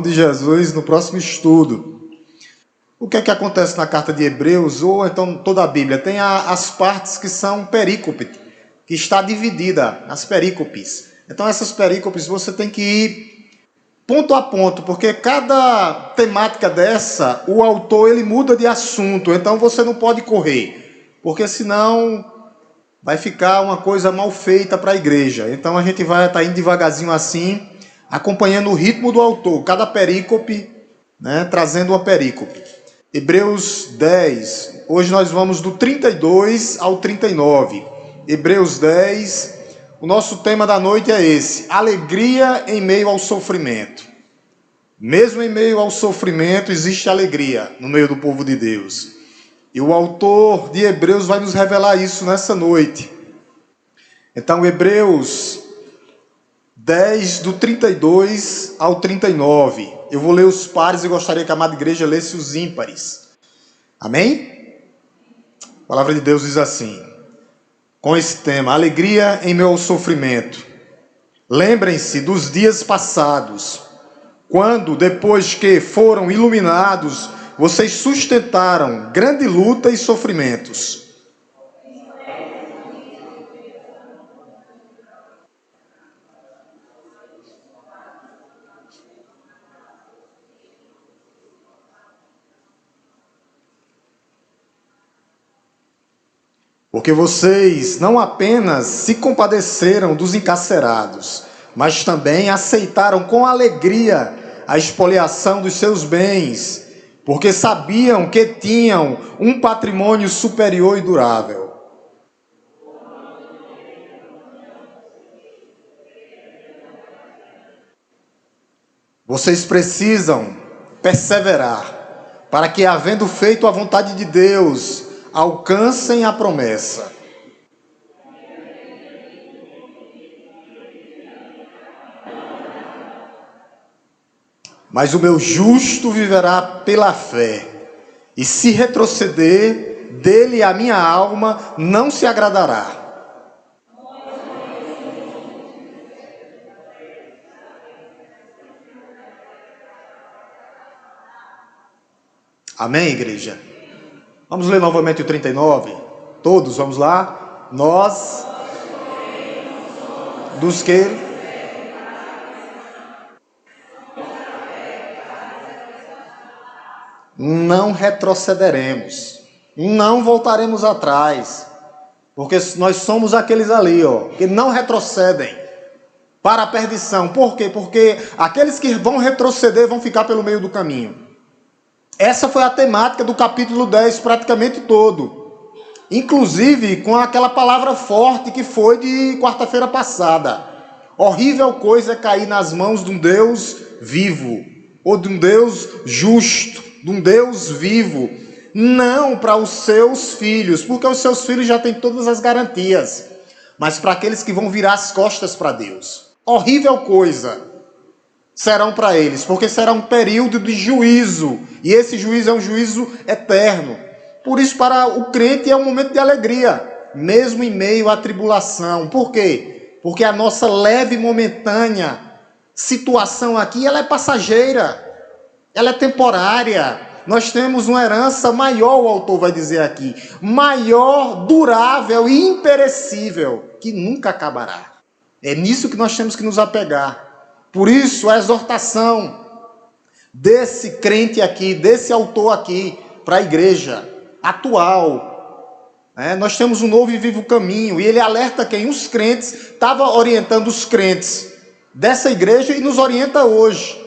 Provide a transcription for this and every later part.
De Jesus no próximo estudo. O que é que acontece na carta de Hebreus, ou então toda a Bíblia? Tem as partes que são perícope, que está dividida, as perícopes. Então essas perícopes você tem que ir ponto a ponto, porque cada temática dessa, o autor ele muda de assunto, então você não pode correr, porque senão vai ficar uma coisa mal feita para a igreja. Então a gente vai estar indo devagarzinho assim, acompanhando o ritmo do autor, cada perícope, trazendo uma perícope. Hebreus 10, hoje nós vamos do 32 ao 39. Hebreus 10, o nosso tema da noite é esse: alegria em meio ao sofrimento. Mesmo em meio ao sofrimento existe alegria no meio do povo de Deus. E o autor de Hebreus vai nos revelar isso nessa noite. Então, Hebreus 10, do 32 ao 39. Eu vou ler os pares e gostaria que a amada igreja lesse os ímpares. Amém? A palavra de Deus diz assim, com esse tema: alegria em meu sofrimento. Lembrem-se dos dias passados, quando, depois que foram iluminados, vocês sustentaram grande luta e sofrimentos. Porque vocês não apenas se compadeceram dos encarcerados, mas também aceitaram com alegria a expoliação dos seus bens, porque sabiam que tinham um patrimônio superior e durável. Vocês precisam perseverar, para que, havendo feito a vontade de Deus, alcancem a promessa. Mas o meu justo viverá pela fé, e se retroceder, dele a minha alma não se agradará. Amém, igreja? Vamos ler novamente o 39? Todos, vamos lá? Nós, dos que... não retrocederemos, não voltaremos atrás, porque nós somos aqueles ali, que não retrocedem para a perdição. Por quê? Porque aqueles que vão retroceder vão ficar pelo meio do caminho. Essa foi a temática do capítulo 10 praticamente todo. Inclusive com aquela palavra forte que foi de quarta-feira passada. Horrível coisa é cair nas mãos de um Deus vivo, ou de um Deus justo, de um Deus vivo. Não para os seus filhos, porque os seus filhos já têm todas as garantias. Mas para aqueles que vão virar as costas para Deus. Horrível coisa serão para eles, porque será um período de juízo, e esse juízo é um juízo eterno. Por isso, para o crente é um momento de alegria, mesmo em meio à tribulação. Por quê? Porque a nossa leve e momentânea situação aqui, ela é passageira, ela é temporária. Nós temos uma herança maior, o autor vai dizer aqui, maior, durável e imperecível, que nunca acabará. É nisso que nós temos que nos apegar. Por isso, a exortação desse crente aqui, desse autor aqui, para a igreja atual. Nós temos um novo e vivo caminho, e ele alerta quem? Os crentes, estava orientando os crentes dessa igreja e nos orienta hoje.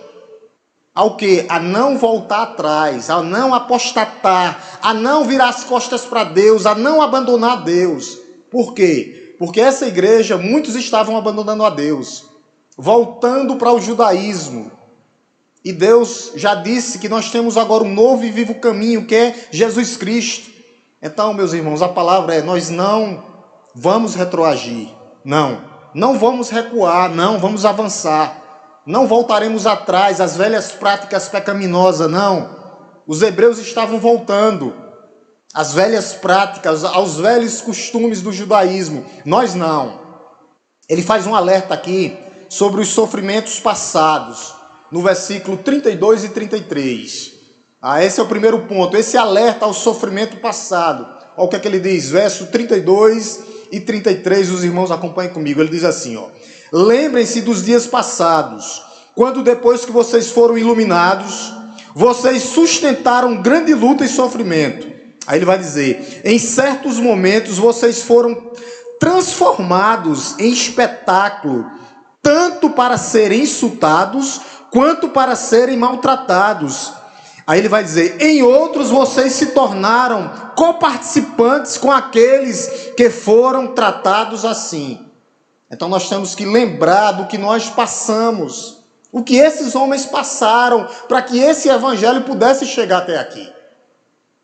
Ao quê? A não voltar atrás, a não apostatar, a não virar as costas para Deus, a não abandonar Deus. Por quê? Porque essa igreja, muitos estavam abandonando a Deus, voltando para o judaísmo. E Deus já disse que nós temos agora um novo e vivo caminho, que é Jesus Cristo. Então, meus irmãos, a palavra é: nós não vamos retroagir, não vamos recuar, não vamos avançar, não voltaremos atrás às velhas práticas pecaminosas, não. Os hebreus estavam voltando às velhas práticas, aos velhos costumes do judaísmo. Nós não. Ele faz um alerta aqui sobre os sofrimentos passados. no versículo 32 e 33. Esse é o primeiro ponto, esse alerta ao sofrimento passado. Olha o que é que ele diz, verso 32 e 33, os irmãos acompanhem comigo. Ele diz assim, ó: lembrem-se dos dias passados, quando depois que vocês foram iluminados, vocês sustentaram grande luta e sofrimento. Aí ele vai dizer, em certos momentos vocês foram transformados em espetáculo, tanto para serem insultados, quanto para serem maltratados. Aí ele vai dizer, em outros vocês se tornaram coparticipantes com aqueles que foram tratados assim. Então nós temos que lembrar do que nós passamos, o que esses homens passaram, para que esse evangelho pudesse chegar até aqui.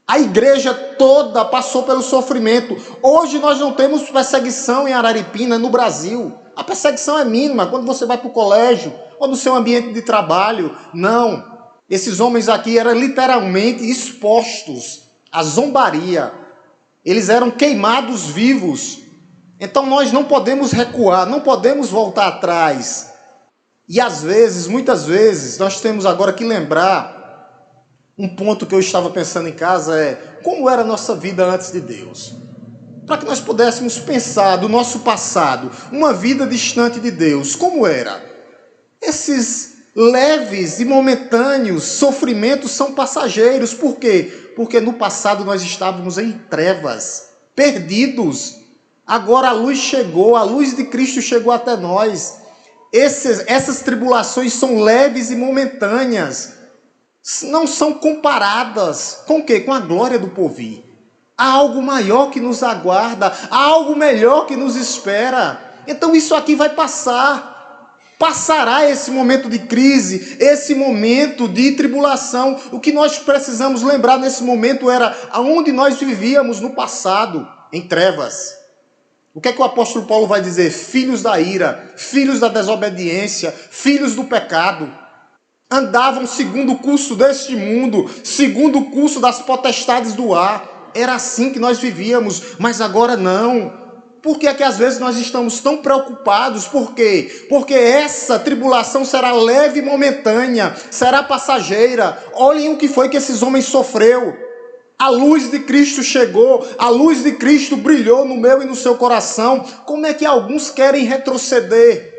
A igreja toda passou pelo sofrimento. Hoje nós não temos perseguição em Araripina, no Brasil. A perseguição é mínima quando você vai para o colégio ou no seu ambiente de trabalho. Não. Esses homens aqui eram literalmente expostos à zombaria. Eles eram queimados vivos. Então nós não podemos recuar, não podemos voltar atrás. E às vezes, muitas vezes, nós temos agora que lembrar, um ponto que eu estava pensando em casa é, como era a nossa vida antes de Deus? Para que nós pudéssemos pensar do nosso passado, uma vida distante de Deus, como era? Esses leves e momentâneos sofrimentos são passageiros. Por quê? Porque no passado nós estávamos em trevas, perdidos. Agora a luz chegou, a luz de Cristo chegou até nós. Essas tribulações são leves e momentâneas. Não são comparadas com o quê? Com a glória do porvir. Há algo maior que nos aguarda, há algo melhor que nos espera. Então isso aqui vai passar. Passará esse momento de crise, esse momento de tribulação. O que nós precisamos lembrar nesse momento era aonde nós vivíamos no passado, em trevas. O que é que o apóstolo Paulo vai dizer? Filhos da ira, filhos da desobediência, filhos do pecado. Andavam segundo o curso deste mundo, segundo o curso das potestades do ar. Era assim que nós vivíamos, mas agora não. Por que é que às vezes nós estamos tão preocupados? Por quê? Porque essa tribulação será leve e momentânea, será passageira. Olhem o que foi que esses homens sofreram. A luz de Cristo chegou, a luz de Cristo brilhou no meu e no seu coração. Como é que alguns querem retroceder?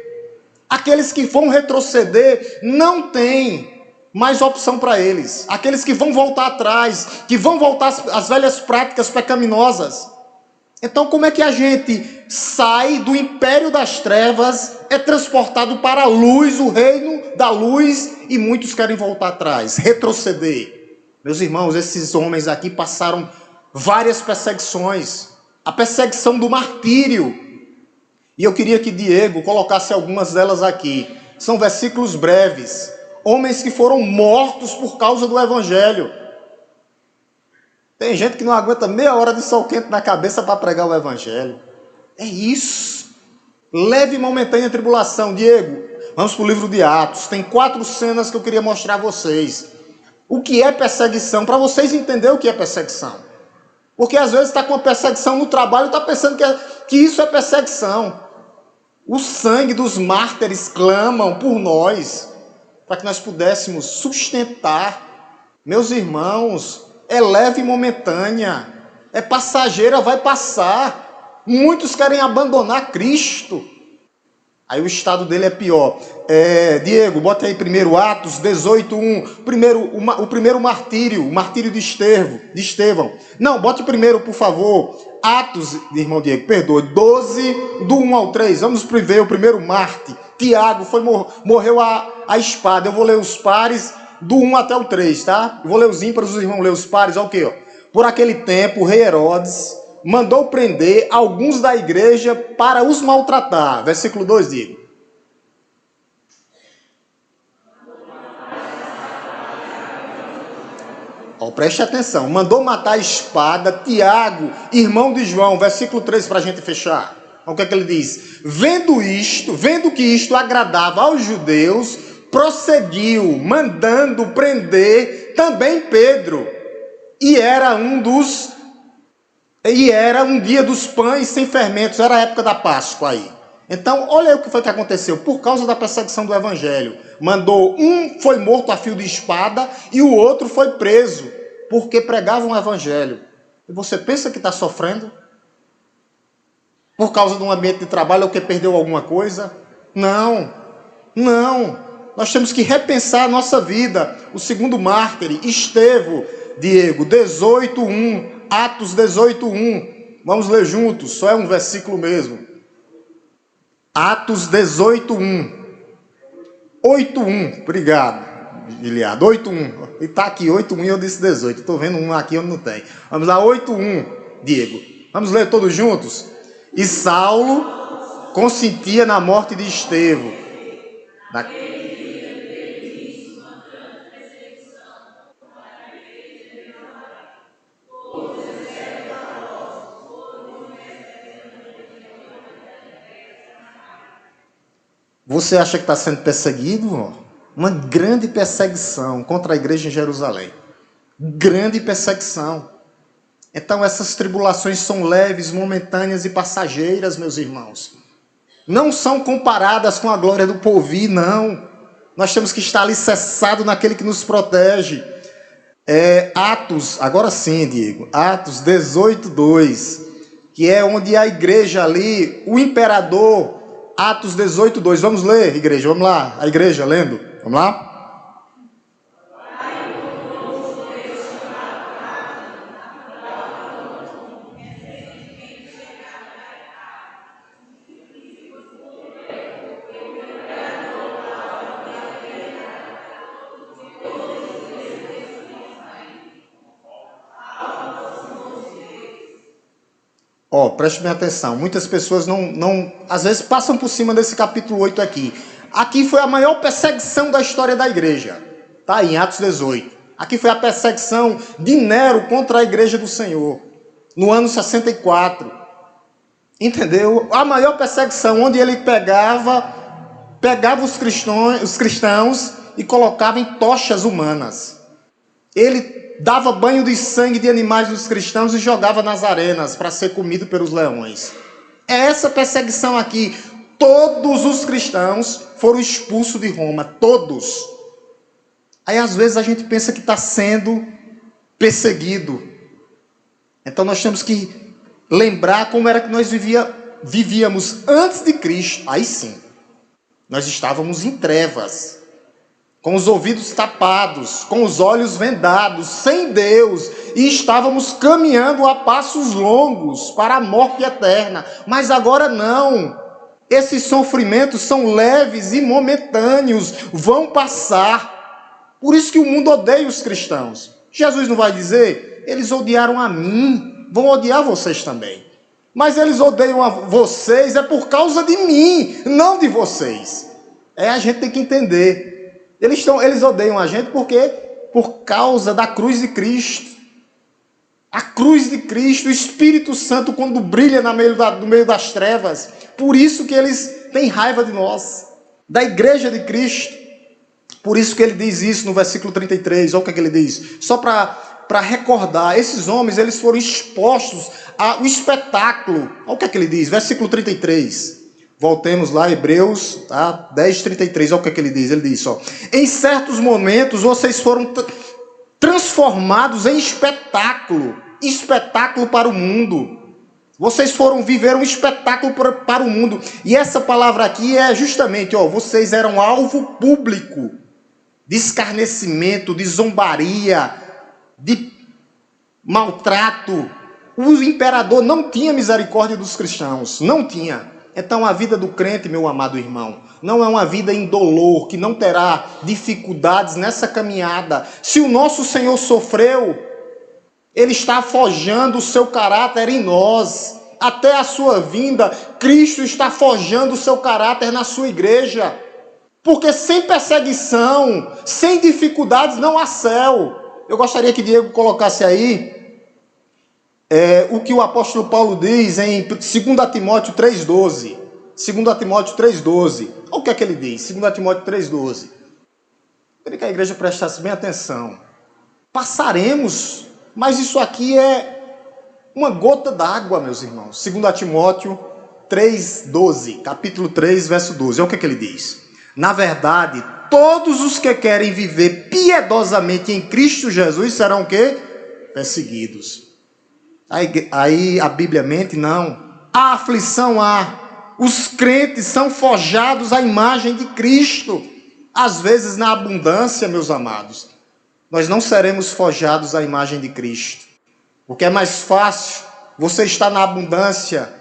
Aqueles que vão retroceder não têm mais opção para eles. Aqueles que vão voltar atrás, que vão voltar às velhas práticas pecaminosas. Então como é que a gente sai do império das trevas, é transportado para a luz, o reino da luz, e muitos querem voltar atrás, retroceder? Meus irmãos, esses homens aqui passaram várias perseguições. A perseguição do martírio. E eu queria que Diego colocasse algumas delas aqui. São versículos breves. Homens que foram mortos por causa do evangelho. Tem gente que não aguenta meia hora de sol quente na cabeça para pregar o evangelho. É isso. Leve e momentânea tribulação. Diego, vamos para o livro de Atos. Tem 4 cenas que eu queria mostrar a vocês. O que é perseguição? Para vocês entenderem o que é perseguição. Porque às vezes está com uma perseguição no trabalho e está pensando que isso é perseguição. O sangue dos mártires clamam por nós, para que nós pudéssemos sustentar. Meus irmãos, é leve e momentânea, é passageira, vai passar. Muitos querem abandonar Cristo. Aí o estado dele é pior. Diego, bota aí primeiro Atos 18:1. O primeiro martírio, o martírio de Estevão. Não, bote primeiro, por favor. Atos, irmão Diego, perdoe. 12, do 1 ao 3. Vamos ver o primeiro mártir. Tiago morreu a espada. Eu vou ler os pares do 1 até o 3, tá? Eu vou ler os ímpares, os irmãos ler os pares. Olha o quê? Por aquele tempo, o rei Herodes mandou prender alguns da igreja para os maltratar. Versículo 2, digo. Preste atenção. Mandou matar a espada Tiago, irmão de João. Versículo 3 para a gente fechar. Olha o que é que ele diz. Vendo que isto agradava aos judeus, prosseguiu, mandando prender também Pedro. E era um dia dos pães sem fermentos, era a época da Páscoa aí. Então, olha aí o que foi que aconteceu. Por causa da perseguição do evangelho, mandou um foi morto a fio de espada e o outro foi preso, porque pregavam o evangelho. E você pensa que está sofrendo? Por causa de um ambiente de trabalho ou que perdeu alguma coisa? Não, não. Nós temos que repensar a nossa vida. O segundo mártir, Estevão, Diego, 18:1, Atos 18:1. Vamos ler juntos, só é um versículo mesmo. Atos 18:1. 8:1, obrigado, Giliado. 8:1. E está aqui 8:1 e eu disse 18. Estou vendo um aqui onde não tem. Vamos lá, 8:1, Diego. Vamos ler todos juntos? E Saulo consentia na morte de Estevão. Você acha que está sendo perseguido? Uma grande perseguição contra a igreja em Jerusalém. Grande perseguição. Então essas tribulações são leves, momentâneas e passageiras, meus irmãos. Não são comparadas com a glória do porvir, não. Nós temos que estar alicerçados naquele que nos protege. Atos, agora sim, Diego, Atos 18:2, que é onde a igreja ali, o imperador, Atos 18:2, vamos ler, igreja, vamos lá, a igreja lendo, vamos lá? Preste bem atenção, muitas pessoas às vezes passam por cima desse capítulo 8 aqui. Aqui foi a maior perseguição da história da igreja, tá? Em Atos 18. Aqui foi a perseguição de Nero contra a igreja do Senhor, no ano 64. Entendeu? A maior perseguição, onde ele pegava os cristãos e colocava em tochas humanas. Ele dava banho de sangue de animais dos cristãos e jogava nas arenas para ser comido pelos leões. É essa perseguição aqui. Todos os cristãos foram expulsos de Roma, todos. Aí às vezes a gente pensa que está sendo perseguido. Então nós temos que lembrar como era que nós vivíamos antes de Cristo. Aí sim, nós estávamos em trevas, com os ouvidos tapados, com os olhos vendados, sem Deus, e estávamos caminhando a passos longos para a morte eterna. Mas agora não. Esses sofrimentos são leves e momentâneos, vão passar. Por isso que o mundo odeia os cristãos. Jesus não vai dizer, eles odiaram a mim, vão odiar vocês também. Mas eles odeiam a vocês é por causa de mim, não de vocês. A gente tem que entender. Eles odeiam a gente porque por causa da cruz de Cristo. A cruz de Cristo, o Espírito Santo, quando brilha no meio das trevas. Por isso que eles têm raiva de nós, da igreja de Cristo. Por isso que ele diz isso no versículo 33. Olha o que ele diz. Só para recordar, esses homens eles foram expostos ao espetáculo. Olha o que ele diz, versículo 33. Voltemos lá, Hebreus 10:33, olha o que ele diz. Ele diz, em certos momentos vocês foram transformados em espetáculo para o mundo. Vocês foram viver um espetáculo para o mundo. E essa palavra aqui é justamente, vocês eram alvo público de escarnecimento, de zombaria, de maltrato. O imperador não tinha misericórdia dos cristãos, não tinha. Então a vida do crente, meu amado irmão, não é uma vida indolor, que não terá dificuldades nessa caminhada. Se o nosso Senhor sofreu, Ele está forjando o seu caráter em nós. Até a sua vinda, Cristo está forjando o seu caráter na sua igreja. Porque sem perseguição, sem dificuldades, não há céu. Eu gostaria que Diego colocasse aí o que o apóstolo Paulo diz em 2 Timóteo 3,12. 2 Timóteo 3,12. Olha o que é que ele diz, 2 Timóteo 3,12. Queria que a igreja prestasse bem atenção. Passaremos, mas isso aqui é uma gota d'água, meus irmãos. 2 Timóteo 3:12, capítulo 3, verso 12. Olha o que ele diz. Na verdade, todos os que querem viver piedosamente em Cristo Jesus serão o quê? Perseguidos. Aí a Bíblia mente? Não. A aflição há. Os crentes são forjados à imagem de Cristo. Às vezes na abundância, meus amados, nós não seremos forjados à imagem de Cristo. Porque é mais fácil você estar na abundância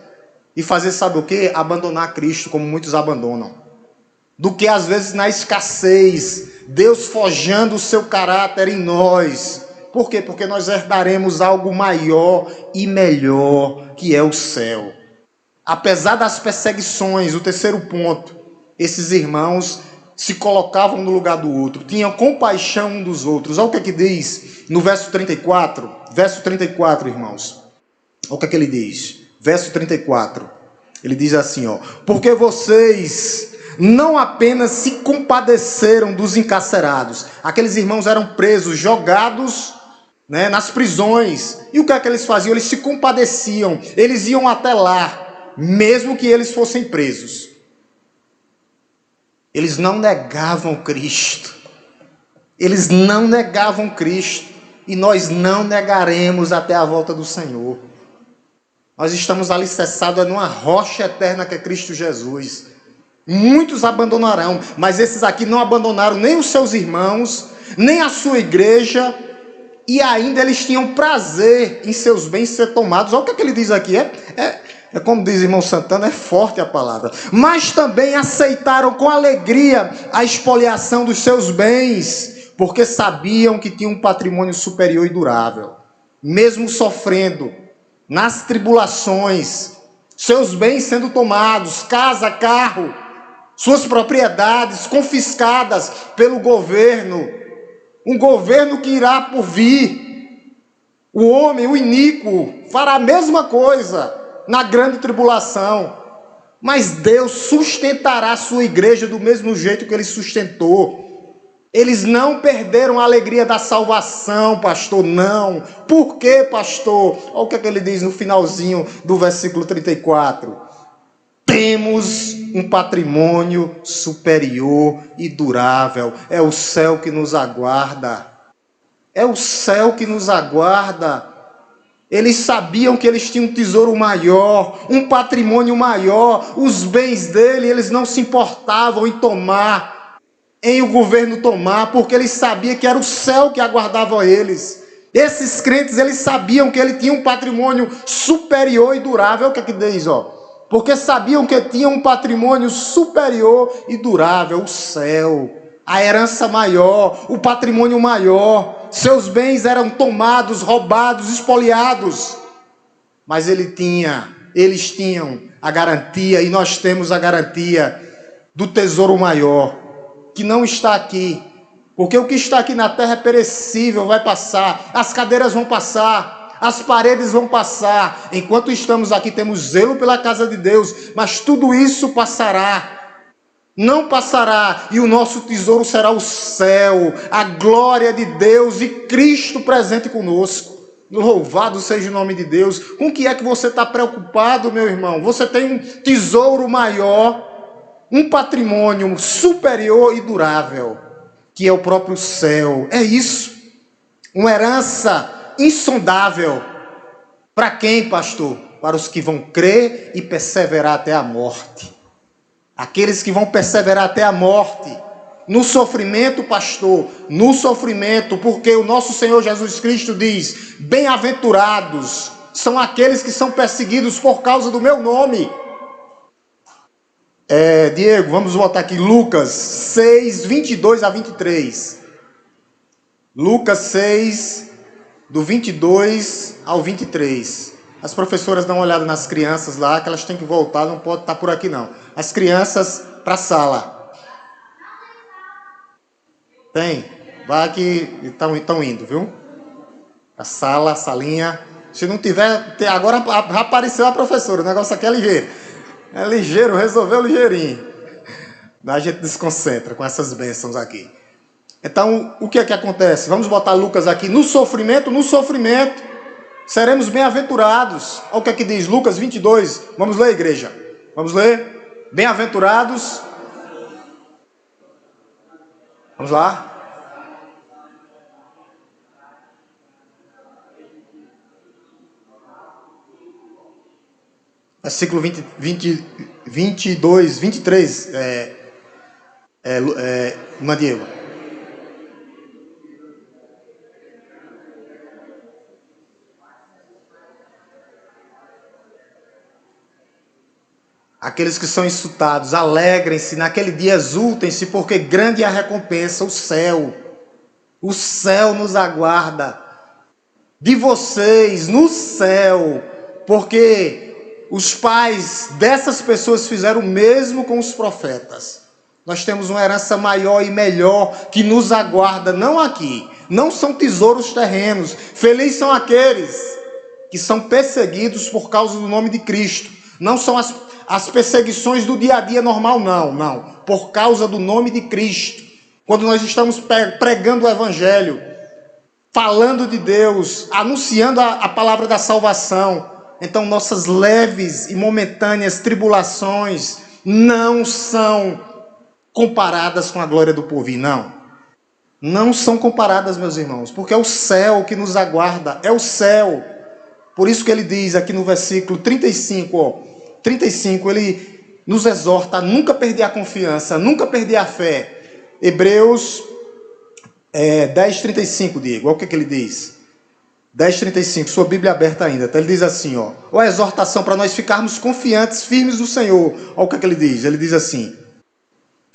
e fazer, sabe o quê? Abandonar Cristo, como muitos abandonam. Do que às vezes na escassez, Deus forjando o seu caráter em nós. Por quê? Porque nós herdaremos algo maior e melhor, que é o céu. Apesar das perseguições, o terceiro ponto, esses irmãos se colocavam no lugar do outro, tinham compaixão um dos outros. Olha o que diz no verso 34. Verso 34, irmãos. Olha o que ele diz. Verso 34. Ele diz assim, ó: porque vocês não apenas se compadeceram dos encarcerados. Aqueles irmãos eram presos, jogados, nas prisões. E o que é que eles faziam? Eles se compadeciam. Eles iam até lá, mesmo que eles fossem presos. Eles não negavam Cristo. Eles não negavam Cristo. E nós não negaremos até a volta do Senhor. Nós estamos alicerçados numa rocha eterna que é Cristo Jesus. Muitos abandonarão, mas esses aqui não abandonaram nem os seus irmãos, nem a sua igreja, e ainda eles tinham prazer em seus bens ser tomados. Olha o que ele diz aqui, é como diz irmão Santana, é forte a palavra. Mas também aceitaram com alegria a expoliação dos seus bens, porque sabiam que tinham um patrimônio superior e durável. Mesmo sofrendo nas tribulações, seus bens sendo tomados, casa, carro, suas propriedades confiscadas pelo governo, um governo que irá por vir. O homem, o iníquo, fará a mesma coisa na grande tribulação, mas Deus sustentará a sua igreja do mesmo jeito que ele sustentou. Eles não perderam a alegria da salvação, pastor, não. Por quê, pastor? Olha o que ele diz no finalzinho do versículo 34. Temos um patrimônio superior e durável. É o céu que nos aguarda. É o céu que nos aguarda. Eles sabiam que eles tinham um tesouro maior, um patrimônio maior. Os bens dele, eles não se importavam em tomar, em o governo tomar, porque eles sabiam que era o céu que aguardava eles. Esses crentes, eles sabiam que ele tinha um patrimônio superior e durável. O que é que diz, ó? Porque sabiam que tinha um patrimônio superior e durável, o céu, a herança maior, o patrimônio maior. Seus bens eram tomados, roubados, espoliados. Mas eles tinham a garantia, e nós temos a garantia do tesouro maior, que não está aqui. Porque o que está aqui na terra é perecível, vai passar. As cadeiras vão passar, as paredes vão passar. Enquanto estamos aqui, temos zelo pela casa de Deus, mas tudo isso passará. Não passará, e o nosso tesouro será o céu, a glória de Deus e Cristo presente conosco. Louvado seja o nome de Deus. Com o que é que você está preocupado, meu irmão? Você tem um tesouro maior, um patrimônio superior e durável, que é o próprio céu. É isso. Uma herança insondável. Para quem, pastor? Para os que vão crer e perseverar até a morte. Aqueles que vão perseverar até a morte. No sofrimento, pastor, no sofrimento, porque o nosso Senhor Jesus Cristo diz: bem-aventurados são aqueles que são perseguidos por causa do meu nome. Diego, vamos voltar aqui, Lucas 6, 22 a 23. Lucas 6, do 22 ao 23. As professoras dão uma olhada nas crianças lá, que elas têm que voltar, não pode estar por aqui não. As crianças para a sala. Tem? Vai que estão indo, viu? A sala, a salinha. Se não tiver, agora já apareceu a professora, o negócio aqui é ligeiro. É ligeiro, resolveu ligeirinho. A gente desconcentra com essas bênçãos aqui. Então, o que é que acontece? Vamos botar Lucas aqui. No sofrimento, seremos bem-aventurados. Olha o que é que diz Lucas 22. Vamos ler, igreja. Vamos ler? Bem-aventurados. Vamos lá. Versículo 22, 23. Diego. Aqueles que são insultados, alegrem-se, naquele dia exultem-se, porque grande é a recompensa, o céu nos aguarda, de vocês, no céu, porque os pais dessas pessoas fizeram o mesmo com os profetas. Nós temos uma herança maior e melhor que nos aguarda, não aqui, não são tesouros terrenos, felizes são aqueles que são perseguidos por causa do nome de Cristo, não são as perseguições do dia a dia normal, não. Por causa do nome de Cristo. Quando nós estamos pregando o Evangelho, falando de Deus, anunciando a palavra da salvação, então nossas leves e momentâneas tribulações não são comparadas com a glória do porvir, não. Não são comparadas, meus irmãos, porque é o céu que nos aguarda, é o céu. Por isso que ele diz aqui no versículo 35, 35, ele nos exorta a nunca perder a confiança, nunca perder a fé. Hebreus 10:35, Diego, olha o que ele diz. 10:35, sua Bíblia aberta ainda. Então ele diz assim, olha a exortação para nós ficarmos confiantes, firmes do Senhor. Olha o que ele diz. Ele diz assim,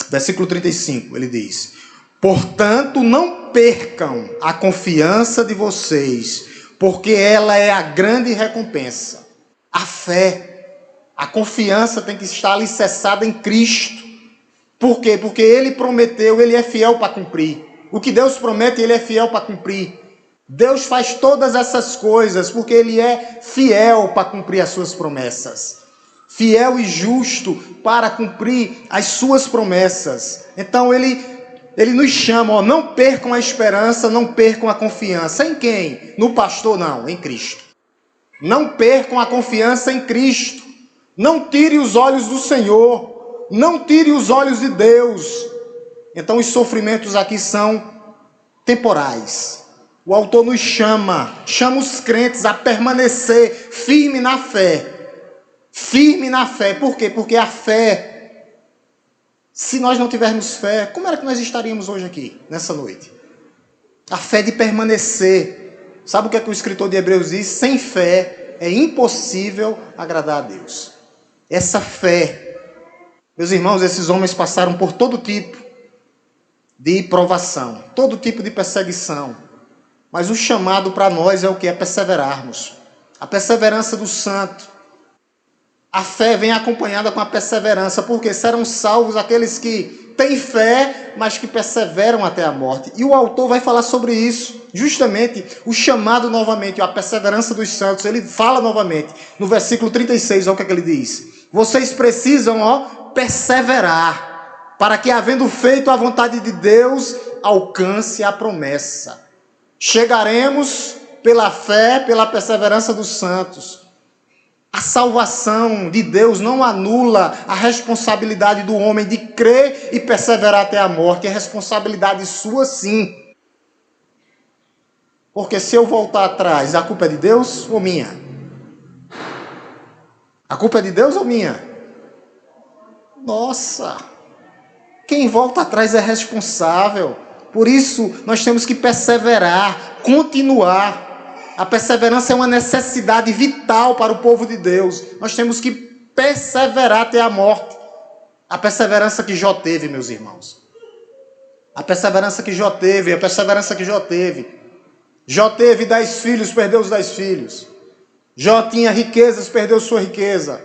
versículo 35, ele diz: portanto, não percam a confiança de vocês, porque ela é a grande recompensa. A fé. A confiança tem que estar alicerçada em Cristo. Por quê? Porque Ele prometeu, Ele é fiel para cumprir. O que Deus promete, Ele é fiel para cumprir. Deus faz todas essas coisas porque Ele é fiel para cumprir as suas promessas. Fiel e justo para cumprir as suas promessas. Então Ele nos chama, não percam a esperança, não percam a confiança. Em quem? No pastor? Não, em Cristo. Não percam a confiança em Cristo. Não tire os olhos do Senhor, não tire os olhos de Deus. Então os sofrimentos aqui são temporais. O autor nos chama os crentes a permanecer firme na fé. Firme na fé, por quê? Porque a fé, se nós não tivermos fé, como era que nós estaríamos hoje aqui, nessa noite? A fé de permanecer. Sabe o que é que o escritor de Hebreus diz? Sem fé é impossível agradar a Deus. Essa fé, meus irmãos, esses homens passaram por todo tipo de provação, todo tipo de perseguição. Mas o chamado para nós é o que? É perseverarmos. A perseverança do santo. A fé vem acompanhada com a perseverança, porque serão salvos aqueles que têm fé, mas que perseveram até a morte. E o autor vai falar sobre isso, justamente o chamado novamente, a perseverança dos santos. Ele fala novamente, no versículo 36, olha o que é que ele diz. Vocês precisam, perseverar, para que, havendo feito a vontade de Deus, alcance a promessa. Chegaremos pela fé, pela perseverança dos santos. A salvação de Deus não anula a responsabilidade do homem de crer e perseverar até a morte. É responsabilidade sua, sim. Porque se eu voltar atrás, a culpa é de Deus ou minha? A culpa é de Deus ou minha? Nossa! Quem volta atrás é responsável. Por isso, nós temos que perseverar, continuar. A perseverança é uma necessidade vital para o povo de Deus. Nós temos que perseverar até a morte. A perseverança que Jó teve, meus irmãos. A perseverança que Jó teve, a perseverança que Jó teve. Jó teve 10 filhos, perdeu os 10 filhos. Jó tinha riquezas, perdeu sua riqueza.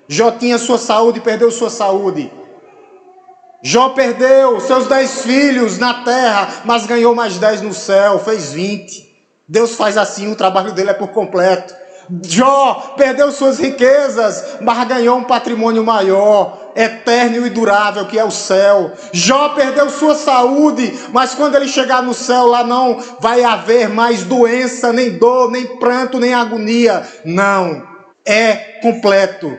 Jó tinha sua saúde, perdeu sua saúde. Jó perdeu seus 10 filhos na terra, mas ganhou mais 10 no céu, fez 20. Deus faz assim, o trabalho dele é por completo. Jó perdeu suas riquezas, mas ganhou um patrimônio maior, eterno e durável, que é o céu. Jó perdeu sua saúde, mas quando ele chegar no céu, lá não vai haver mais doença, nem dor, nem pranto, nem agonia. Não, é completo.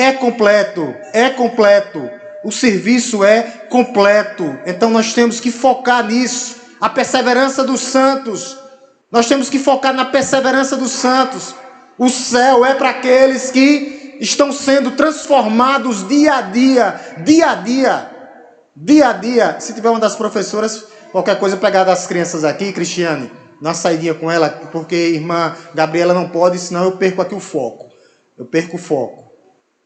é completo, é completo. O serviço é completo. Então nós temos que focar nisso. A perseverança dos santos. Nós temos que focar na perseverança dos santos. O céu é para aqueles que estão sendo transformados dia a dia, dia a dia, dia a dia. Se tiver uma das professoras, qualquer coisa, pegar das crianças aqui, Cristiane, dá uma saidinha com ela, porque irmã Gabriela não pode, senão eu perco aqui o foco. Eu perco o foco.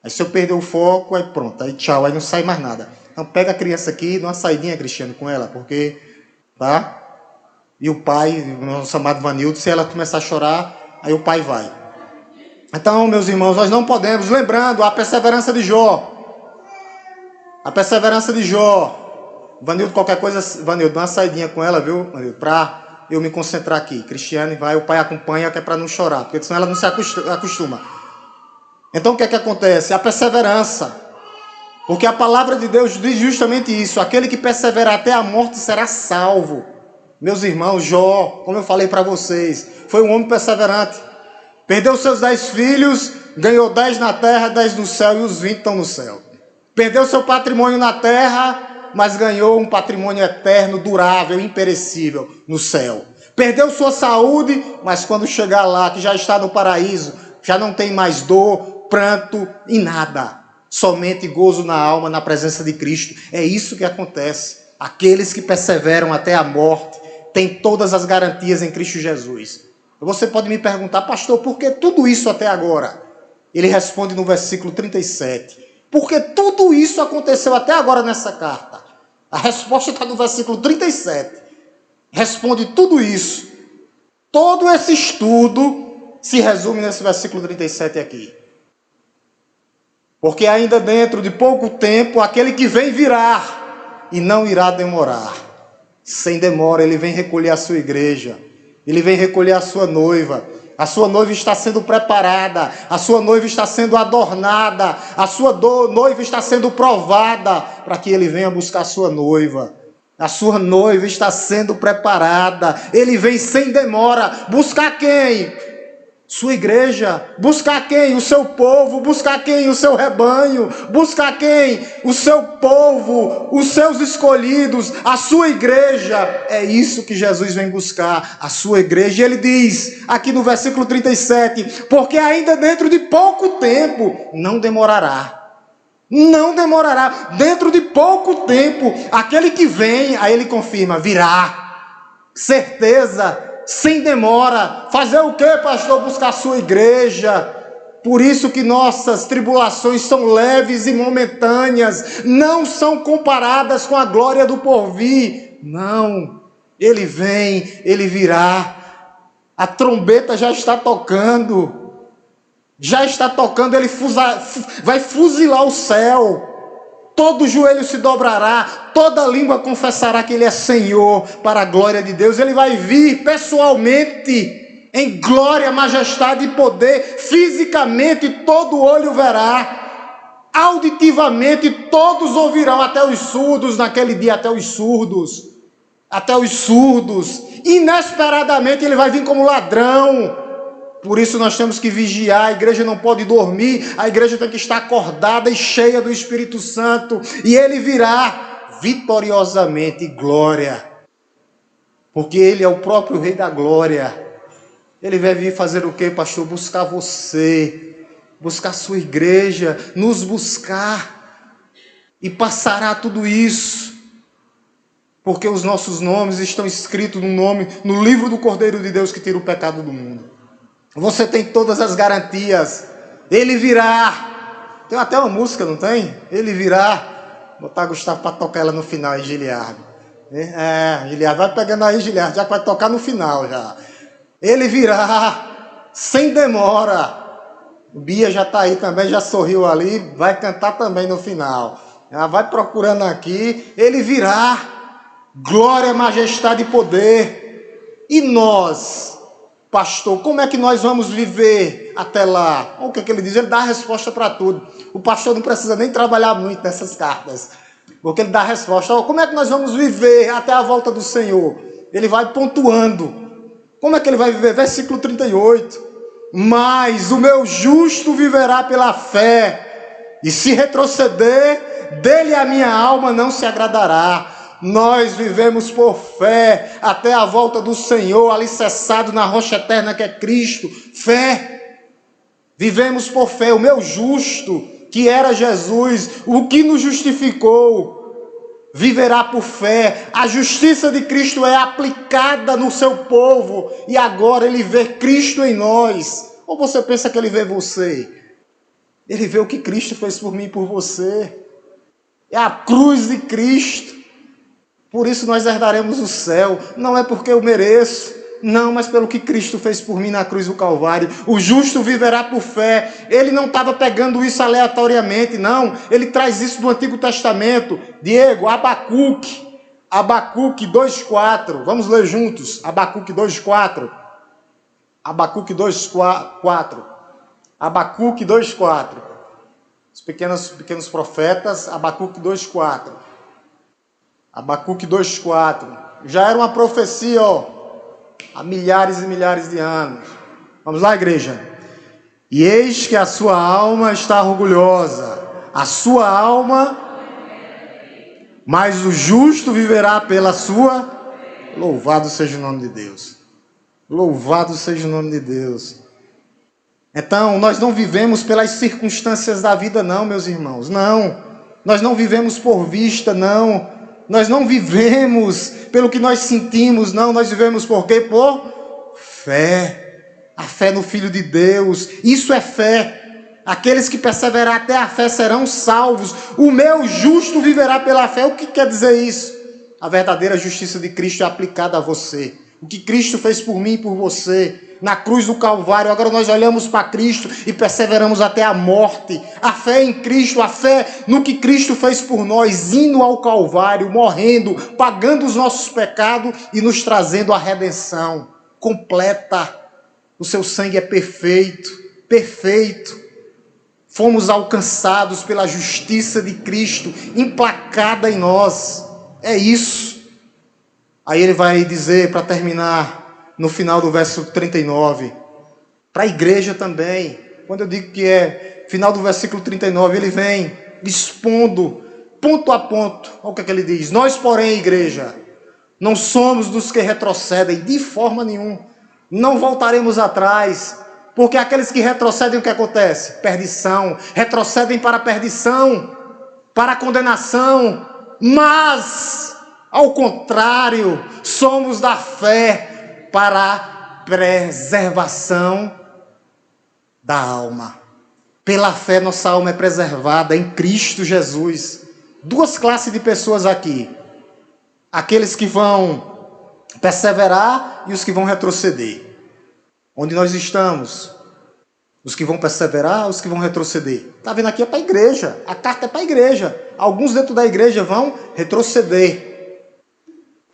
Aí se eu perder o foco, aí pronto, aí tchau, aí não sai mais nada. Então pega a criança aqui, dá uma saidinha, Cristiane, com ela, porque, tá? E o pai, o nosso amado Vanildo, se ela começar a chorar, aí o pai vai. Então, meus irmãos, nós não podemos, lembrando, a perseverança de Jó. A perseverança de Jó. Vanildo, qualquer coisa, Vanildo, dá uma saidinha com ela, viu, Vanildo, pra eu me concentrar aqui. Cristiane vai, o pai acompanha, que é para não chorar, porque senão ela não se acostuma. Então o que é que acontece? A perseverança. Porque a palavra de Deus diz justamente isso. Aquele que perseverar até a morte será salvo. Meus irmãos, Jó, como eu falei para vocês, foi um homem perseverante. Perdeu seus 10 filhos, ganhou 10 na terra, 10 no céu, e os 20 estão no céu. Perdeu seu patrimônio na terra, mas ganhou um patrimônio eterno, durável, imperecível no céu. Perdeu sua saúde, mas quando chegar lá, que já está no paraíso, já não tem mais dor, pranto e nada. Somente gozo na alma, na presença de Cristo. É isso que acontece. Aqueles que perseveram até a morte têm todas as garantias em Cristo Jesus. Você pode me perguntar, pastor, por que tudo isso até agora? Ele responde no versículo 37. Porque tudo isso aconteceu até agora nessa carta. A resposta está no versículo 37. Responde tudo isso. Todo esse estudo se resume nesse versículo 37 aqui. Porque ainda dentro de pouco tempo, aquele que vem virá e não irá demorar. Sem demora, ele vem recolher a sua igreja. Ele vem recolher a sua noiva. A sua noiva está sendo preparada. A sua noiva está sendo adornada. A sua noiva está sendo provada para que ele venha buscar a sua noiva. A sua noiva está sendo preparada. Ele vem sem demora. Buscar quem? Sua igreja. Buscar quem? O seu povo. Buscar quem? O seu rebanho. Buscar quem? O seu povo. Os seus escolhidos. A sua igreja. É isso que Jesus vem buscar. A sua igreja. E ele diz aqui no versículo 37. Porque ainda dentro de pouco tempo não demorará. Não demorará. Dentro de pouco tempo, aquele que vem, aí ele confirma, virá. Certeza. Sem demora. Fazer o que, pastor? Buscar a sua igreja. Por isso que nossas tribulações são leves e momentâneas. Não são comparadas com a glória do porvir. Não. Ele vem, ele virá. A trombeta já está tocando. Já está tocando, ele vai fuzilar o céu. Todo joelho se dobrará, toda língua confessará que ele é Senhor, para a glória de Deus. Ele vai vir pessoalmente, em glória, majestade e poder. Fisicamente todo olho verá. Auditivamente todos ouvirão, até os surdos naquele dia, até os surdos. Até os surdos. Inesperadamente ele vai vir como ladrão. Por isso nós temos que vigiar, a igreja não pode dormir, a igreja tem que estar acordada e cheia do Espírito Santo, e ele virá vitoriosamente, glória, porque ele é o próprio Rei da Glória. Ele vai vir fazer o quê, pastor? Buscar você, buscar sua igreja, nos buscar, e passará tudo isso, porque os nossos nomes estão escritos no livro do Cordeiro de Deus que tira o pecado do mundo. Você tem todas as garantias. Ele virá. Tem até uma música, não tem? Ele virá. Vou botar Gustavo para tocar ela no final aí, Giliardo. Giliardo, vai pegando aí, Giliardo, já que vai tocar no final já. Ele virá, sem demora. Bia já está aí também, já sorriu ali, vai cantar também no final. Já vai procurando aqui. Ele virá. Glória, majestade e poder. E nós... Pastor, como é que nós vamos viver até lá? O que é que ele diz? Ele dá a resposta para tudo. O pastor não precisa nem trabalhar muito nessas cartas, porque ele dá a resposta. Como é que nós vamos viver até a volta do Senhor? Ele vai pontuando. Como é que ele vai viver? Versículo 38. Mas o meu justo viverá pela fé, E se retroceder, dele a minha alma não se agradará. Nós vivemos por fé até a volta do Senhor, alicerçado na rocha eterna que é Cristo. Fé. Vivemos por fé. O meu justo, que era Jesus, o que nos justificou, viverá por fé. A justiça de Cristo é aplicada no seu povo e agora ele vê Cristo em nós. Ou você pensa que ele vê você? Ele vê o que Cristo fez por mim e por você. É a cruz de Cristo. Por isso nós herdaremos o céu. Não é porque eu mereço, não, mas pelo que Cristo fez por mim na cruz do Calvário. O justo viverá por fé. Ele não estava pegando isso aleatoriamente, não. Ele traz isso do Antigo Testamento. Diego, Abacuque 2,4. Vamos ler juntos. Abacuque 2,4. Abacuque 2,4. Abacuque 2,4. Os pequenos profetas. Abacuque 2,4. Abacuque 2,4. Já era uma profecia, há milhares e milhares de anos. Vamos lá, igreja. E eis que a sua alma está orgulhosa, a sua alma, mas o justo viverá pela sua. Louvado seja o nome de Deus. Louvado seja o nome de Deus. Então, nós não vivemos pelas circunstâncias da vida, não, meus irmãos. Não. Nós não vivemos por vista, não. Nós não vivemos pelo que nós sentimos, não. Nós vivemos por quê? Por fé. A fé no Filho de Deus. Isso é fé. Aqueles que perseverar até a fé serão salvos. O meu justo viverá pela fé. O que quer dizer isso? A verdadeira justiça de Cristo é aplicada a você. O que Cristo fez por mim e por você, na cruz do Calvário. Agora nós olhamos para Cristo e perseveramos até a morte. A fé em Cristo, a fé no que Cristo fez por nós, indo ao Calvário, morrendo, pagando os nossos pecados e nos trazendo a redenção completa. O seu sangue é perfeito, perfeito. Fomos alcançados pela justiça de Cristo, implacada em nós. É isso. Aí ele vai dizer, para terminar, no final do verso 39, para a igreja também. Quando eu digo que é final do versículo 39, ele vem expondo, ponto a ponto, olha o que ele diz. Nós, porém, igreja, não somos dos que retrocedem de forma nenhuma. Não voltaremos atrás, porque aqueles que retrocedem, o que acontece? Perdição. Retrocedem para a perdição, para a condenação. Mas, ao contrário, somos da fé para a preservação da alma. Pela fé, nossa alma é preservada em Cristo Jesus. Duas classes de pessoas aqui. Aqueles que vão perseverar e os que vão retroceder. Onde nós estamos? Os que vão perseverar, os que vão retroceder. Está vendo aqui? É para a igreja. A carta é para a igreja. Alguns dentro da igreja vão retroceder.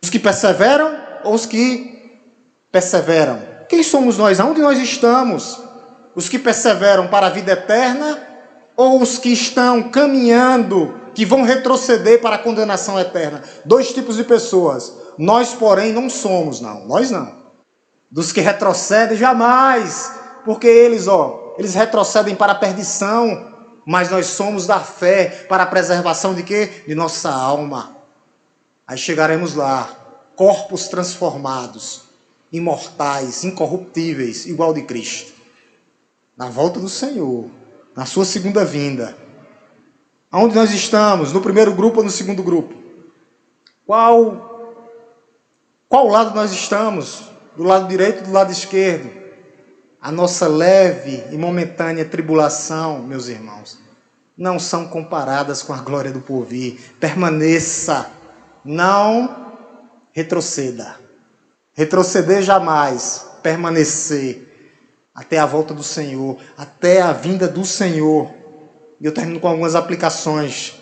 Os que perseveram ou os que perseveram? Quem somos nós? Aonde nós estamos? Os que perseveram para a vida eterna ou os que estão caminhando, que vão retroceder para a condenação eterna? Dois tipos de pessoas. Nós, porém, não somos, não. Nós não. Dos que retrocedem, jamais. Porque eles retrocedem para a perdição. Mas nós somos da fé para a preservação de quê? De nossa alma. Aí chegaremos lá, corpos transformados, imortais, incorruptíveis, igual de Cristo. Na volta do Senhor, na sua segunda vinda. Aonde nós estamos? No primeiro grupo ou no segundo grupo? Qual lado nós estamos? Do lado direito ou do lado esquerdo? A nossa leve e momentânea tribulação, meus irmãos, não são comparadas com a glória do porvir. Permaneça. Não retroceda. Retroceder jamais. Permanecer até a volta do Senhor, até a vinda do Senhor. E eu termino com algumas aplicações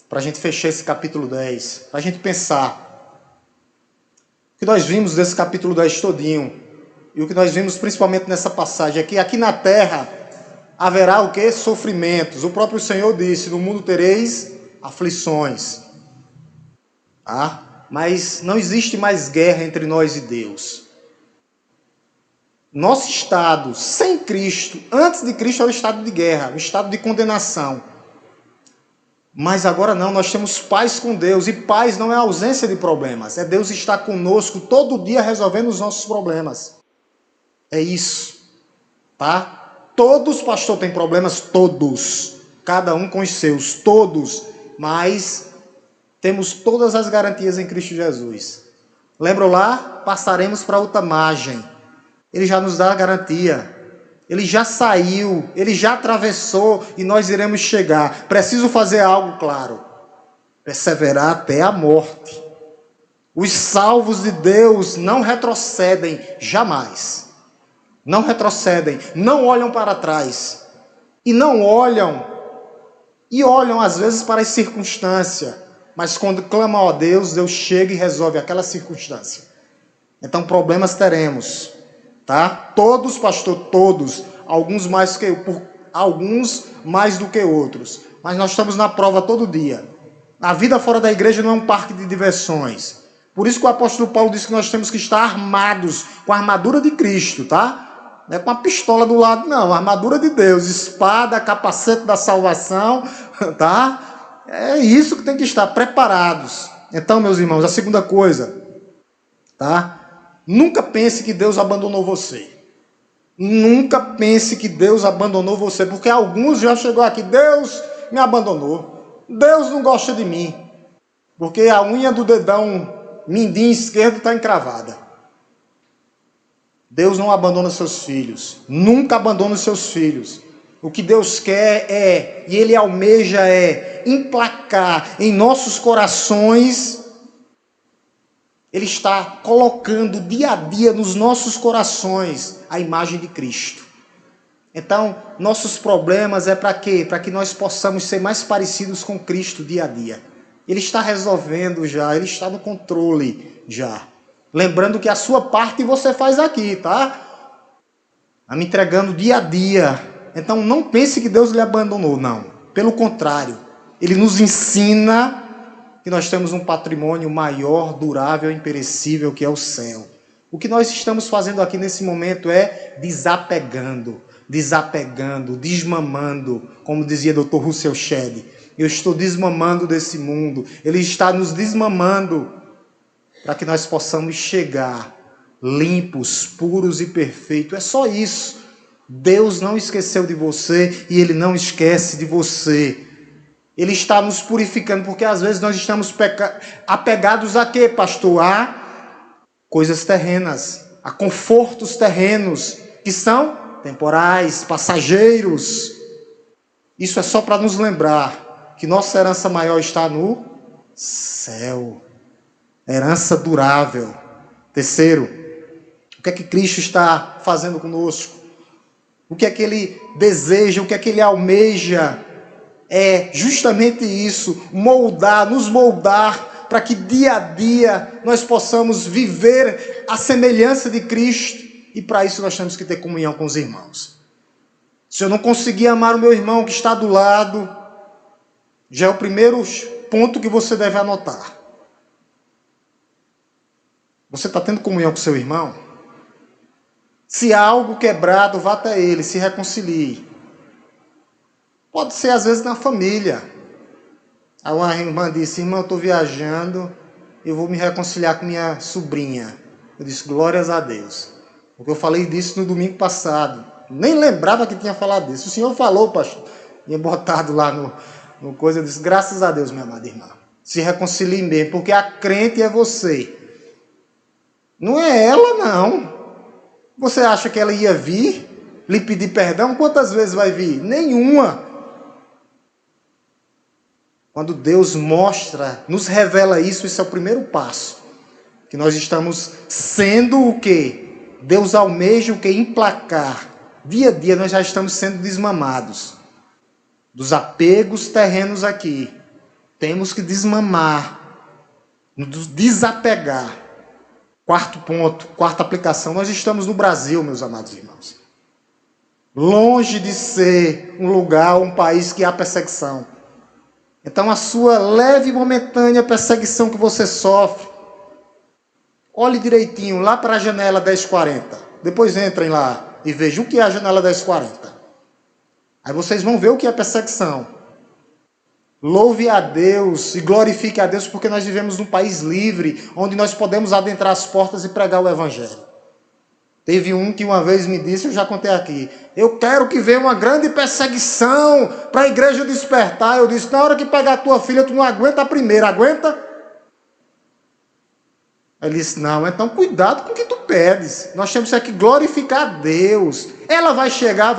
para a gente fechar esse capítulo 10, para a gente pensar. O que nós vimos desse capítulo 10 todinho, e o que nós vimos principalmente nessa passagem aqui, aqui na terra haverá o quê? Sofrimentos. O próprio Senhor disse, no mundo tereis aflições. Mas não existe mais guerra entre nós e Deus. Nosso estado sem Cristo, antes de Cristo, é o estado de guerra, o estado de condenação. Mas agora não, nós temos paz com Deus. E paz não é ausência de problemas. É Deus estar conosco todo dia resolvendo os nossos problemas. É isso. Tá? Todos, pastor, têm problemas, todos. Cada um com os seus, todos. Mas temos todas as garantias em Cristo Jesus. Lembram lá? Passaremos para outra margem. Ele já nos dá a garantia. Ele já saiu, ele já atravessou e nós iremos chegar. Preciso fazer algo claro. Perseverar até a morte. Os salvos de Deus não retrocedem jamais. Não retrocedem, não olham para trás. E não olham, e olham às vezes para as circunstâncias. Mas quando clamam a Deus, Deus chega e resolve aquela circunstância. Então problemas teremos. Tá? Todos, pastor, todos, alguns mais do que outros, mas nós estamos na prova todo dia. A vida fora da igreja não é um parque de diversões. Por isso que o apóstolo Paulo diz que nós temos que estar armados com a armadura de Cristo, tá? Não é com a pistola do lado, não, a armadura de Deus, espada, capacete da salvação, tá? É isso que tem que estar preparados. Então, meus irmãos, a segunda coisa, tá? Nunca pense que Deus abandonou você. Nunca pense que Deus abandonou você, porque alguns já chegou aqui, Deus me abandonou. Deus não gosta de mim, porque a unha do dedão mindinho esquerdo está encravada. Deus não abandona seus filhos. Nunca abandona os seus filhos. O que Deus quer e Ele almeja emplacar em nossos corações. Ele está colocando dia a dia nos nossos corações a imagem de Cristo. Então, nossos problemas para quê? Para que nós possamos ser mais parecidos com Cristo dia a dia. Ele está resolvendo já, Ele está no controle já. Lembrando que a sua parte você faz aqui, tá? Está me entregando dia a dia. Então, não pense que Deus lhe abandonou, não. Pelo contrário, Ele nos ensina que nós temos um patrimônio maior, durável, imperecível, que é o céu. O que nós estamos fazendo aqui nesse momento é desapegando, desmamando, como dizia Dr. Russell Shedd. Eu estou desmamando desse mundo, ele está nos desmamando para que nós possamos chegar limpos, puros e perfeitos. É só isso. Deus não esqueceu de você e Ele não esquece de você. Ele está nos purificando, porque às vezes nós estamos apegados a quê, pastor? A coisas terrenas, a confortos terrenos, que são temporais, passageiros. Isso é só para nos lembrar que nossa herança maior está no céu. Herança durável. Terceiro, o que é que Cristo está fazendo conosco? O que é que Ele deseja, o que é que Ele almeja? É justamente isso, nos moldar para que dia a dia nós possamos viver a semelhança de Cristo, e para isso nós temos que ter comunhão com os irmãos. Se eu não conseguir amar o meu irmão que está do lado, já é o primeiro ponto que você deve anotar. Você está tendo comunhão com seu irmão? Se há algo quebrado, vá até ele, se reconcilie. Pode ser, às vezes, na família. Aí uma irmã disse, irmã, eu estou viajando, eu vou me reconciliar com minha sobrinha. Eu disse, glórias a Deus. Porque eu falei disso no domingo passado. Nem lembrava que tinha falado disso. O senhor falou, pastor. Tinha botado lá no coisa. Eu disse, graças a Deus, minha amada irmã. Se reconcilie mesmo, porque a crente é você. Não é ela, não. Você acha que ela ia vir, lhe pedir perdão? Quantas vezes vai vir? Nenhuma. Quando Deus mostra, nos revela isso é o primeiro passo. Que nós estamos sendo o quê? Deus almeja o quê? Emplacar. Dia a dia nós já estamos sendo desmamados. Dos apegos terrenos aqui. Temos que desmamar. Nos desapegar. Quarto ponto, quarta aplicação. Nós estamos no Brasil, meus amados irmãos. Longe de ser um lugar, um país que há perseguição. Então, a sua leve e momentânea perseguição que você sofre, olhe direitinho lá para a janela 1040. Depois entrem lá e vejam o que é a janela 1040. Aí vocês vão ver o que é perseguição. Louve a Deus e glorifique a Deus, porque nós vivemos num país livre, onde nós podemos adentrar as portas e pregar o Evangelho. Teve um que uma vez me disse, eu já contei aqui, eu quero que venha uma grande perseguição para a igreja despertar. Eu disse, na hora que pegar a tua filha, tu não aguenta a primeira, aguenta? Ele disse, não, então cuidado com o que tu pedes. Nós temos que glorificar a Deus. Ela vai chegar,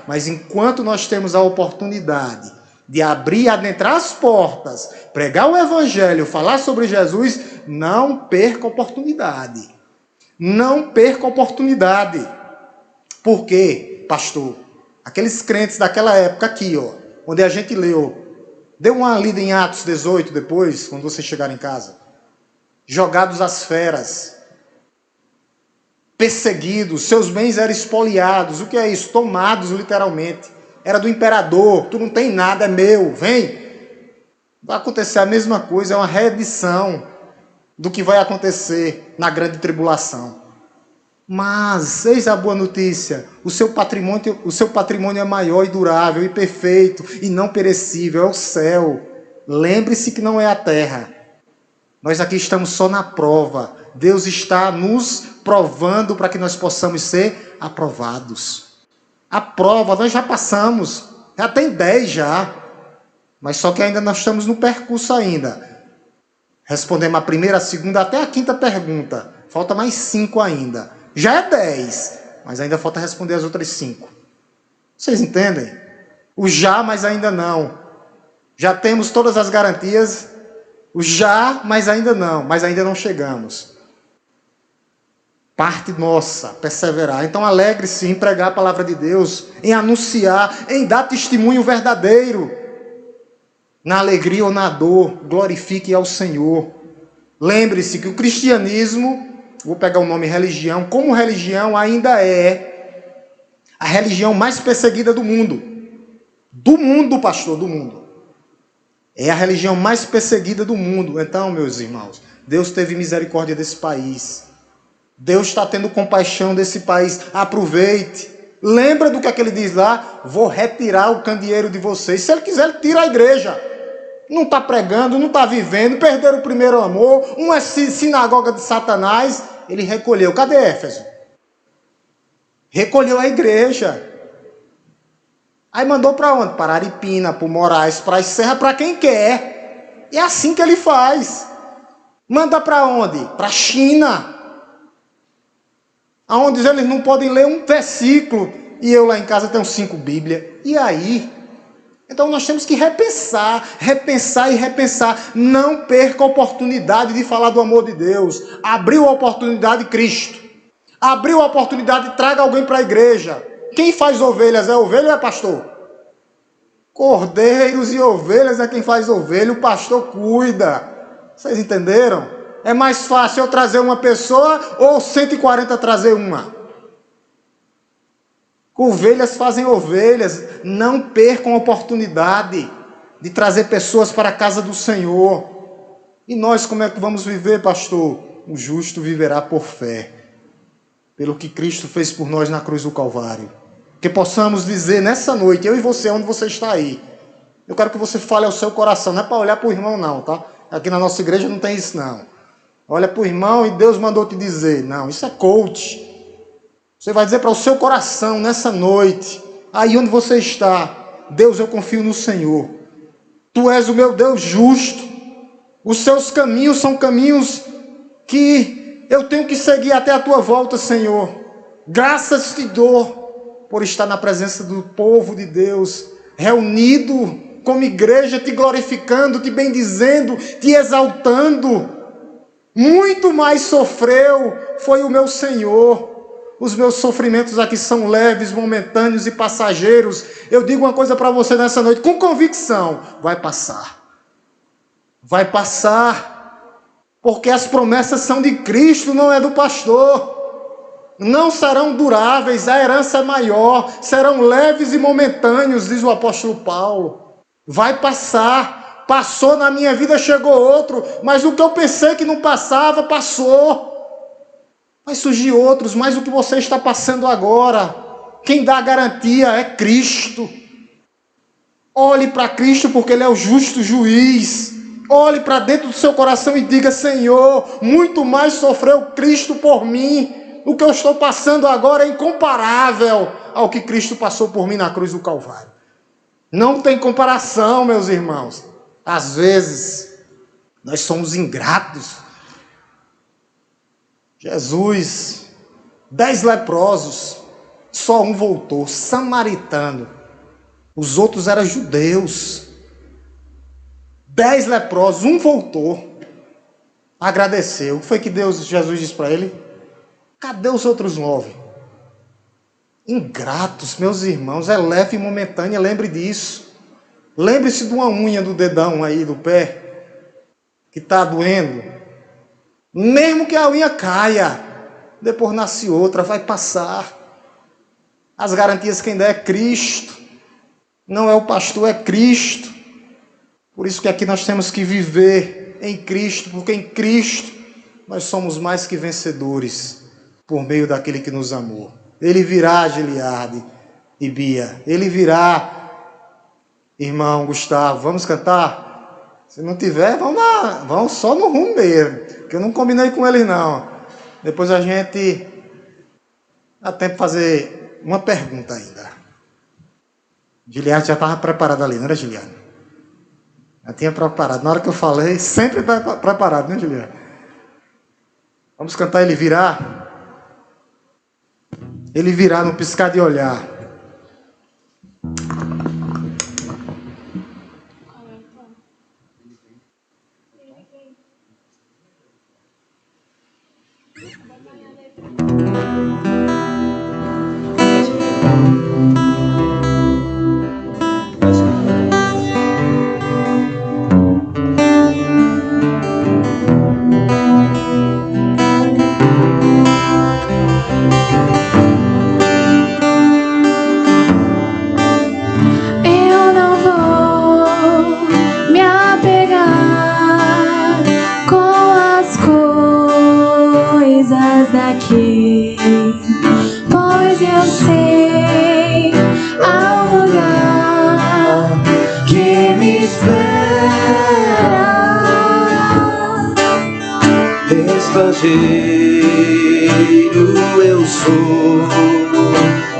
mas enquanto nós temos a oportunidade de abrir e adentrar as portas, pregar o Evangelho, falar sobre Jesus, não perca a oportunidade. Não perca a oportunidade. Por quê, pastor? Aqueles crentes daquela época aqui, ó, onde a gente leu, dê uma lida em Atos 18 depois, quando você chegar em casa. Jogados às feras, perseguidos, seus bens eram espoliados. O que é isso? Tomados literalmente. Era do imperador, tu não tem nada, é meu, vem. Vai acontecer a mesma coisa, é uma reedição do que vai acontecer na grande tribulação. Mas, eis a boa notícia, o seu patrimônio é maior e durável e perfeito e não perecível, é o céu. Lembre-se que não é a terra. Nós aqui estamos só na prova. Deus está nos provando para que nós possamos ser aprovados. A prova nós já passamos, já tem 10 já. Mas só que ainda nós estamos no percurso ainda. Respondemos a primeira, a segunda, até a quinta pergunta. Falta mais 5 ainda. Já é 10, mas ainda falta responder as outras 5. Vocês entendem? O já, mas ainda não. Já temos todas as garantias. O já, mas ainda não chegamos. Parte nossa, perseverar. Então alegre-se em pregar a palavra de Deus, em anunciar, em dar testemunho verdadeiro. Na alegria ou na dor, glorifique ao Senhor. Lembre-se que o cristianismo, vou pegar o nome religião, como religião ainda é a religião mais perseguida do mundo. Do mundo, pastor, do mundo. É a religião mais perseguida do mundo. Então, meus irmãos, Deus teve misericórdia desse país. Deus está tendo compaixão desse país. Aproveite. Lembra do que ele diz lá? Vou retirar o candeeiro de vocês. Se ele quiser, ele tira a igreja. Não está pregando, não está vivendo, perderam o primeiro amor. Uma sinagoga de Satanás. Ele recolheu. Cadê Éfeso? Recolheu a igreja. Aí mandou para onde? Para Aripina, para Moraes, para as Serras, para quem quer. É assim que ele faz. Manda para onde? Para a China. Aonde eles não podem ler um versículo. E eu lá em casa tenho 5 Bíblias. E aí? Então nós temos que repensar e repensar. Não perca a oportunidade de falar do amor de Deus. Abriu a oportunidade, Cristo. Abriu a oportunidade, traga alguém para a igreja. Quem faz ovelhas? É ovelha ou é pastor? Cordeiros e ovelhas é quem faz ovelha, o pastor cuida. Vocês entenderam? É mais fácil eu trazer uma pessoa ou 140 trazer uma? Ovelhas fazem ovelhas. Não percam a oportunidade de trazer pessoas para a casa do Senhor. E nós como é que vamos viver, pastor? O justo viverá por fé, pelo que Cristo fez por nós na cruz do Calvário. Que possamos dizer nessa noite, eu e você, onde você está aí, eu quero que você fale ao seu coração, não é para olhar para o irmão não, tá? Aqui na nossa igreja não tem isso não. Olha para o irmão e Deus mandou te dizer, não, isso é coach. Você vai dizer para o seu coração nessa noite, aí onde você está, Deus, eu confio no Senhor. Tu és o meu Deus justo. Os seus caminhos são caminhos que eu tenho que seguir até a tua volta, Senhor. Graças te dou por estar na presença do povo de Deus, reunido como igreja, te glorificando, te bendizendo, te exaltando. Muito mais sofreu foi o meu Senhor. Os meus sofrimentos aqui são leves, momentâneos e passageiros. Eu digo uma coisa para você nessa noite, com convicção, vai passar. Vai passar, porque as promessas são de Cristo, não é do pastor. Não serão duráveis, a herança é maior, serão leves e momentâneos, diz o apóstolo Paulo. Vai passar, passou na minha vida, chegou outro, mas o que eu pensei que não passava, passou. Vai surgir outros, mas o que você está passando agora, quem dá a garantia é Cristo. Olhe para Cristo, porque Ele é o justo juiz. Olhe para dentro do seu coração e diga: Senhor, muito mais sofreu Cristo por mim. O que eu estou passando agora é incomparável ao que Cristo passou por mim na cruz do Calvário. Não tem comparação, meus irmãos. Às vezes, nós somos ingratos. Jesus, 10 leprosos, só um voltou, samaritano. Os outros eram judeus. 10 leprosos, um voltou, agradeceu. O que foi que Jesus disse para ele? Cadê os outros 9? Ingratos, meus irmãos, é leve e momentânea, lembre disso. Lembre-se de uma unha do dedão aí do pé, que está doendo. Mesmo que a unha caia, depois nasce outra, vai passar. As garantias quem dá é Cristo. Não é o pastor, é Cristo. Por isso que aqui nós temos que viver em Cristo, porque em Cristo nós somos mais que vencedores, por meio daquele que nos amou. Ele virá, Giliardi e Bia. Ele virá, irmão Gustavo. Vamos cantar? Se não tiver, vamos lá. Vamos só no rumo mesmo, que eu não combinei com ele não. Depois a gente dá tempo de fazer uma pergunta ainda. Giliardi já estava preparado ali, não era, Giliardi? Já tinha preparado. Na hora que eu falei, sempre está preparado, né, Giliardi? Vamos cantar Ele Virá? Ele virá no piscar de olhar. Pois eu sei ao lugar que me espera. Estrangeiro eu sou,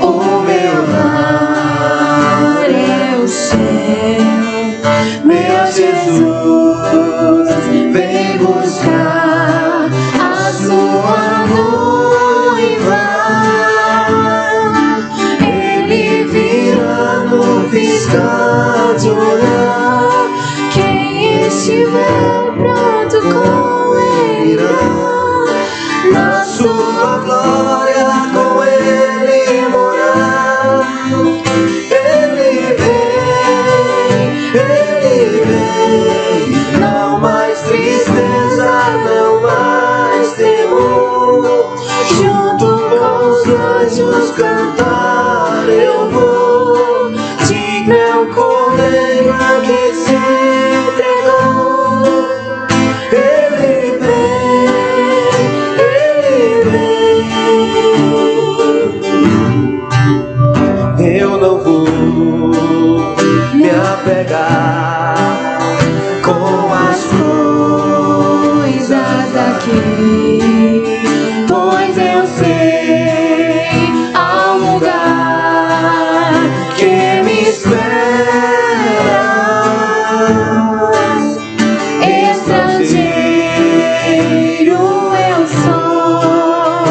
O meu lar é o céu. Meu Jesus vem buscar a sua noiva. Ele virá no piscar de olhar. Quem estiver pronto com ele irá. na sua glória com Ele morar. Ele vem, não mais tristeza, não mais temor. Junto com os anjos cantar eu vou. Digno é o Cordeiro que se entregou. Ele vem. Eu não vou me apegar com as Coisas daqui, pois eu sei ao lugar que me espera. Estrangeiro eu sou,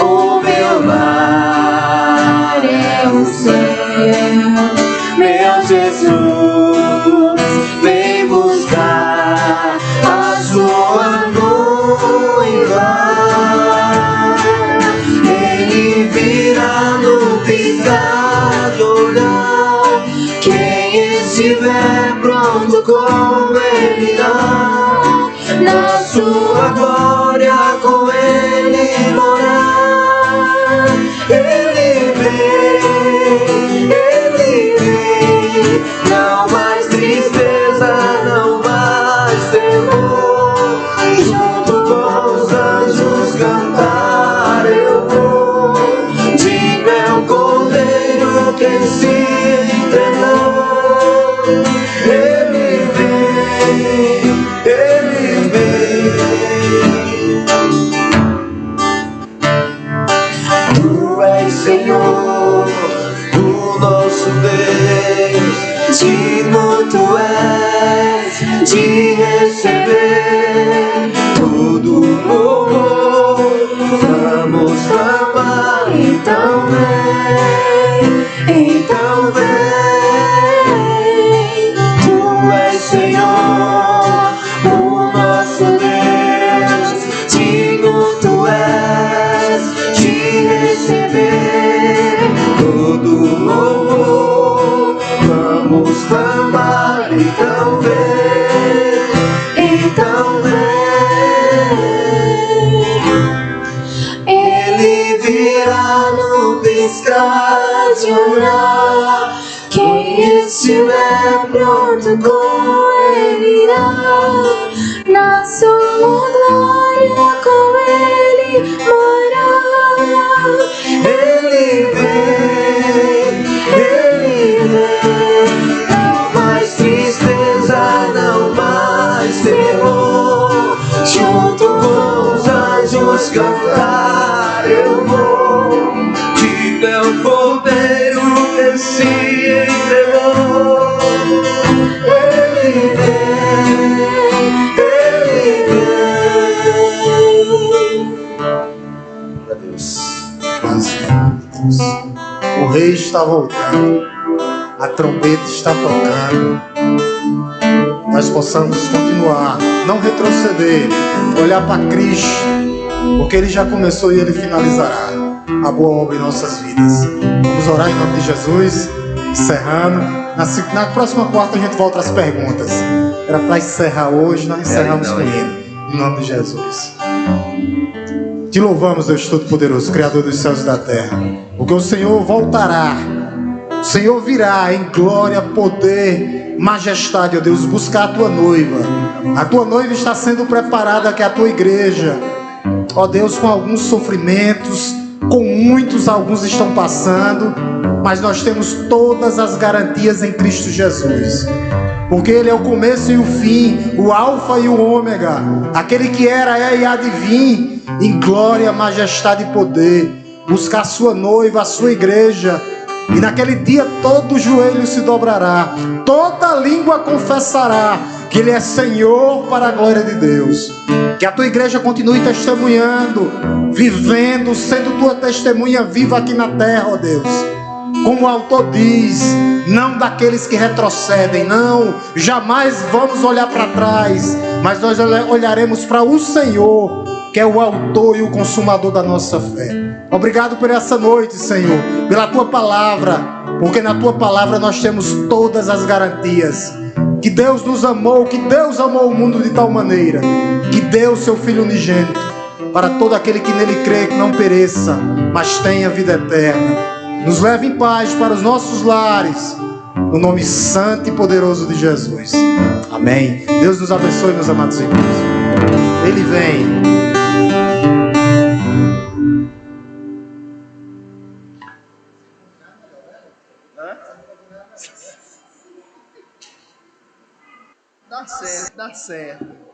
o meu lar é o céu. Meu Jesus vem buscar a sua noiva. Ele virá no piscar de olhar. Quem estiver pronto com ele irá. Na Sua glória com Ele morar. Ele vem, não mais tristeza, não mais temor. Junto com os anjos cantar eu vou. Digno é o Cordeiro que se entregou. Senhor, o nosso Deus. Digno tu és de receber todo louvor. Vamos clamar, então vem, então vem. Tu és Senhor, o nosso Deus. Digno tu és de receber todo louvor. Vamos clamar, então vem, então vem. Ele virá no piscar de olhar. Quem estiver pronto com ele irá. Na sua glória com ele morar. Ele vem, ele vem. Não mais tristeza, não mais terror. Junto com os anjos cantar eu vou. De meu cordeiro que se entregou. Ele vem, ele vem. Glória a Deus. Deus. O rei está voltando. A trombeta está tocando. Nós possamos continuar, não retroceder, olhar para Cristo, porque Ele já começou e Ele finalizará a boa obra em nossas vidas. Vamos orar em nome de Jesus, encerrando. Na próxima quarta a gente volta às perguntas. Era para encerrar hoje, nós encerramos com Ele, em nome de Jesus. Te louvamos, Deus Todo-Poderoso, Criador dos céus e da terra, porque o Senhor voltará, o Senhor virá em glória, poder, majestade, ó Deus, buscar a tua noiva. A tua noiva está sendo preparada, que é a tua igreja, ó Deus, com alguns sofrimentos, com muitos, alguns estão passando, mas nós temos todas as garantias em Cristo Jesus, porque Ele é o começo e o fim, o alfa e o ômega, aquele que era, é e há de vir, em glória, majestade e poder, buscar a sua noiva, a sua igreja. E naquele dia todo joelho se dobrará, toda língua confessará que Ele é Senhor, para a glória de Deus. Que a tua igreja continue testemunhando, vivendo, sendo tua testemunha viva aqui na terra, ó Deus. Como o autor diz, não daqueles que retrocedem, não, jamais vamos olhar para trás, mas nós olharemos para o Senhor, que é o autor e o consumador da nossa fé. Obrigado por essa noite, Senhor, pela tua palavra, porque na tua palavra nós temos todas as garantias. Que Deus nos amou, que Deus amou o mundo de tal maneira, que deu seu Filho unigênito, para todo aquele que nele crê, que não pereça, mas tenha vida eterna. Nos leve em paz para os nossos lares, no nome santo e poderoso de Jesus. Amém. Deus nos abençoe, meus amados irmãos. Ele vem. Dá certo, dá certo.